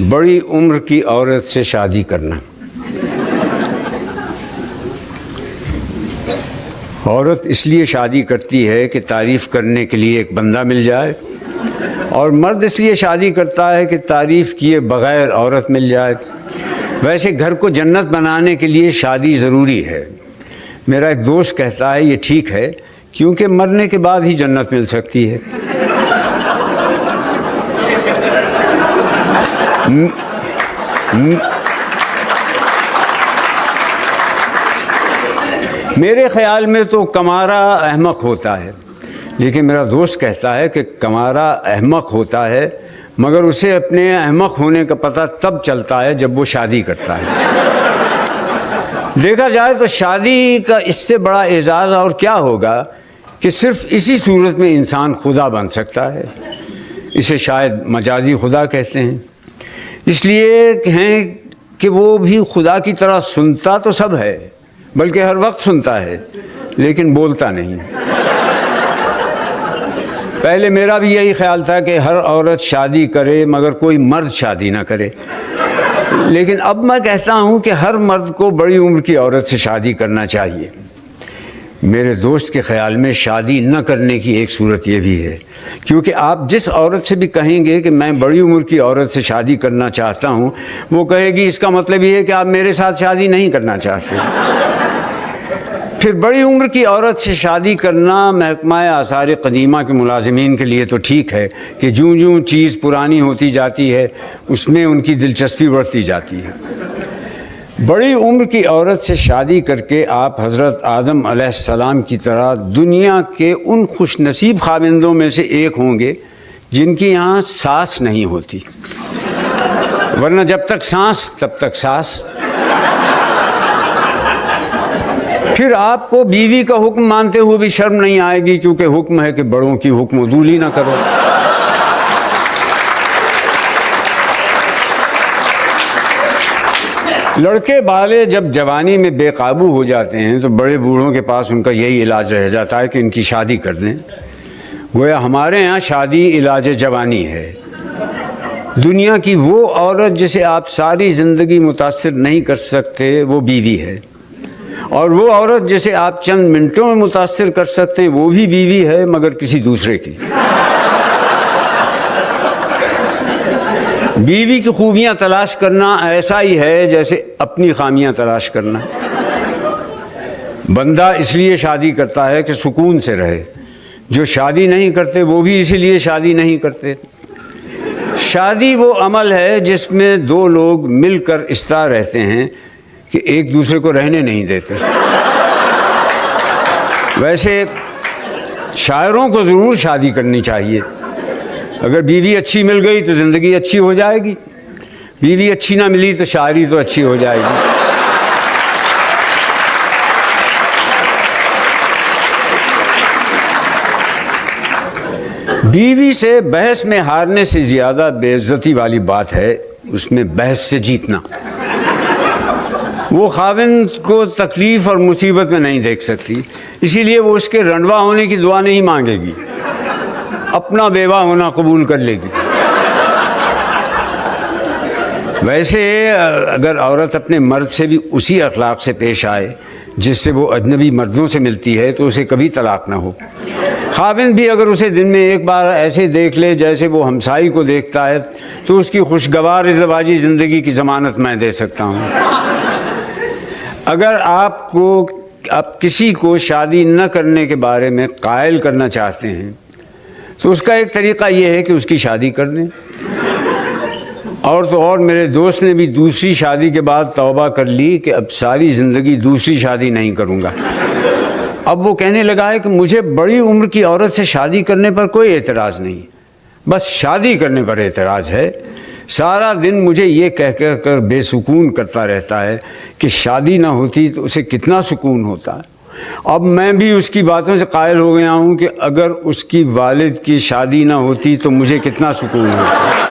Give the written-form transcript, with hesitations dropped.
بڑی عمر کی عورت سے شادی کرنا۔ عورت اس لیے شادی کرتی ہے کہ تعریف کرنے کے لیے ایک بندہ مل جائے، اور مرد اس لیے شادی کرتا ہے کہ تعریف کیے بغیر عورت مل جائے۔ ویسے گھر کو جنت بنانے کے لیے شادی ضروری ہے۔ میرا ایک دوست کہتا ہے یہ ٹھیک ہے کیونکہ مرنے کے بعد ہی جنت مل سکتی ہے۔ میرے خیال میں تو کمارا احمق ہوتا ہے، لیکن میرا دوست کہتا ہے کہ کمارا احمق ہوتا ہے مگر اسے اپنے احمق ہونے کا پتہ تب چلتا ہے جب وہ شادی کرتا ہے۔ دیکھا جائے تو شادی کا اس سے بڑا اعزاز اور کیا ہوگا کہ صرف اسی صورت میں انسان خدا بن سکتا ہے۔ اسے شاید مجازی خدا کہتے ہیں، اس لیے ہیں کہ وہ بھی خدا کی طرح سنتا تو سب ہے، بلکہ ہر وقت سنتا ہے لیکن بولتا نہیں۔ پہلے میرا بھی یہی خیال تھا کہ ہر عورت شادی کرے مگر کوئی مرد شادی نہ کرے، لیکن اب میں کہتا ہوں کہ ہر مرد کو بڑی عمر کی عورت سے شادی کرنا چاہیے۔ میرے دوست کے خیال میں شادی نہ کرنے کی ایک صورت یہ بھی ہے، کیونکہ آپ جس عورت سے بھی کہیں گے کہ میں بڑی عمر کی عورت سے شادی کرنا چاہتا ہوں، وہ کہے گی اس کا مطلب یہ ہے کہ آپ میرے ساتھ شادی نہیں کرنا چاہتے۔ پھر بڑی عمر کی عورت سے شادی کرنا محکمہ آثار قدیمہ کے ملازمین کے لیے تو ٹھیک ہے کہ جوں جوں چیز پرانی ہوتی جاتی ہے اس میں ان کی دلچسپی بڑھتی جاتی ہے۔ بڑی عمر کی عورت سے شادی کر کے آپ حضرت آدم علیہ السلام کی طرح دنیا کے ان خوش نصیب خاوندوں میں سے ایک ہوں گے جن کی یہاں ساس نہیں ہوتی، ورنہ جب تک سانس تب تک ساس۔ پھر آپ کو بیوی کا حکم مانتے ہوئے بھی شرم نہیں آئے گی، کیونکہ حکم ہے کہ بڑوں کی حکم عدولی نہ کرو۔ لڑکے بالے جب جوانی میں بے قابو ہو جاتے ہیں تو بڑے بوڑھوں کے پاس ان کا یہی علاج رہ جاتا ہے کہ ان کی شادی کر دیں۔ گویا ہمارے ہاں شادی علاج جوانی ہے۔ دنیا کی وہ عورت جسے آپ ساری زندگی متاثر نہیں کر سکتے وہ بیوی ہے، اور وہ عورت جسے آپ چند منٹوں میں متاثر کر سکتے ہیں وہ بھی بیوی ہے، مگر کسی دوسرے کی۔ بیوی کی خوبیاں تلاش کرنا ایسا ہی ہے جیسے اپنی خامیاں تلاش کرنا۔ بندہ اس لیے شادی کرتا ہے کہ سکون سے رہے، جو شادی نہیں کرتے وہ بھی اسی لیے شادی نہیں کرتے۔ شادی وہ عمل ہے جس میں دو لوگ مل کر اس طرح رہتے ہیں کہ ایک دوسرے کو رہنے نہیں دیتے۔ ویسے شاعروں کو ضرور شادی کرنی چاہیے۔ اگر بیوی اچھی مل گئی تو زندگی اچھی ہو جائے گی، بیوی اچھی نہ ملی تو شاعری تو اچھی ہو جائے گی۔ بیوی سے بحث میں ہارنے سے زیادہ بے عزتی والی بات ہے اس میں بحث سے جیتنا۔ وہ خاوند کو تکلیف اور مصیبت میں نہیں دیکھ سکتی، اسی لیے وہ اس کے رنڈوا ہونے کی دعا نہیں مانگے گی، اپنا بیوہ ہونا قبول کر لے گی۔ ویسے اگر عورت اپنے مرد سے بھی اسی اخلاق سے پیش آئے جس سے وہ اجنبی مردوں سے ملتی ہے تو اسے کبھی طلاق نہ ہو۔ خاوند بھی اگر اسے دن میں ایک بار ایسے دیکھ لے جیسے وہ ہمسائی کو دیکھتا ہے تو اس کی خوشگوار ازدواجی زندگی کی ضمانت میں دے سکتا ہوں۔ اگر آپ کسی کو شادی نہ کرنے کے بارے میں قائل کرنا چاہتے ہیں تو اس کا ایک طریقہ یہ ہے کہ اس کی شادی کر دیں۔ اور تو اور میرے دوست نے بھی دوسری شادی کے بعد توبہ کر لی کہ اب ساری زندگی دوسری شادی نہیں کروں گا۔ اب وہ کہنے لگا ہے کہ مجھے بڑی عمر کی عورت سے شادی کرنے پر کوئی اعتراض نہیں، بس شادی کرنے پر اعتراض ہے۔ سارا دن مجھے یہ کہہ کر بے سکون کرتا رہتا ہے کہ شادی نہ ہوتی تو اسے کتنا سکون ہوتا۔ اب میں بھی اس کی باتوں سے قائل ہو گیا ہوں کہ اگر اس کی والد کی شادی نہ ہوتی تو مجھے کتنا سکون ہوتا۔